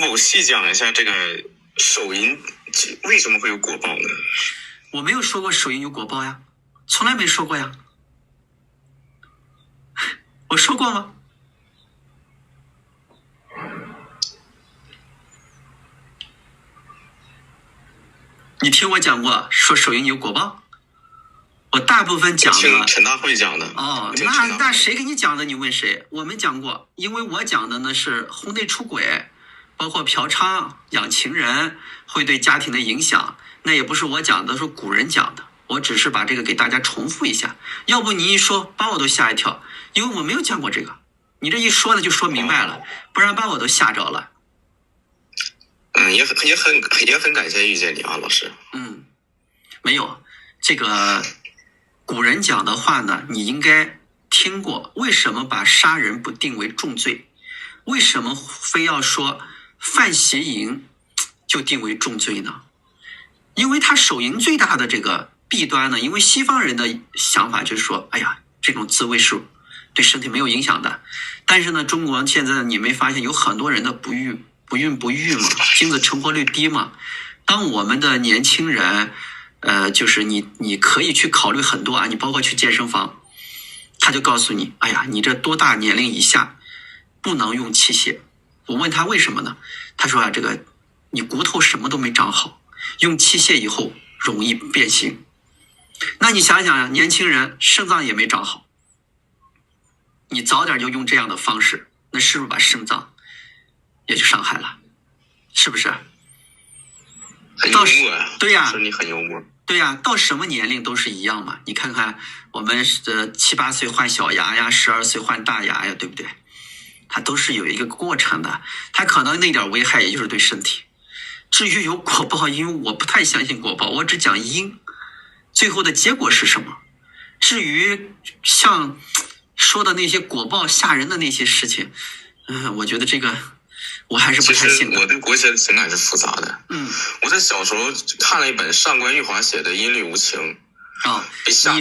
否细讲一下这个手淫为什么会有果报呢？我没有说过手淫有果报呀，从来没说过呀。我说过吗？你听我讲过说手淫有果报？我大部分讲的陈大会讲的。哦，那谁给你讲的？你问谁？我们讲过，因为我讲的呢是婚内出轨，包括嫖娼、养情人会对家庭的影响，那也不是我讲的，是古人讲的。我只是把这个给大家重复一下，要不你一说把我都吓一跳，因为我没有讲过这个。你这一说呢就说明白了，不然把我都吓着了。也很感谢遇见你啊，老师。没有这个古人讲的话呢，你应该听过。为什么把杀人不定为重罪？为什么非要说犯邪淫就定为重罪呢？因为他手淫最大的这个弊端呢，因为西方人的想法就是说，哎呀，这种滋味是对身体没有影响的。但是呢，中国现在你没发现有很多人的不孕嘛，精子成活率低嘛。当我们的年轻人就是你可以去考虑很多啊，你包括去健身房，他就告诉你，哎呀，你这多大年龄以下不能用器械。我问他为什么呢？他说啊，这个你骨头什么都没长好，用器械以后容易变形。那你想想呀，年轻人肾脏也没长好，你早点就用这样的方式，那是不是把肾脏也就伤害了？是不是？很幽默啊。对呀，你很幽默。对呀，到什么年龄都是一样嘛。你看看我们7、8岁换小牙呀，12岁换大牙呀，对不对？它都是有一个过程的，它可能那点危害也就是对身体。至于有果报，因为我不太相信果报，我只讲因，最后的结果是什么。至于像说的那些果报吓人的那些事情，我觉得这个我还是不太信的。其实我对国学的情感是复杂的。我在小时候看了一本上官玉华写的《音律无情》，被吓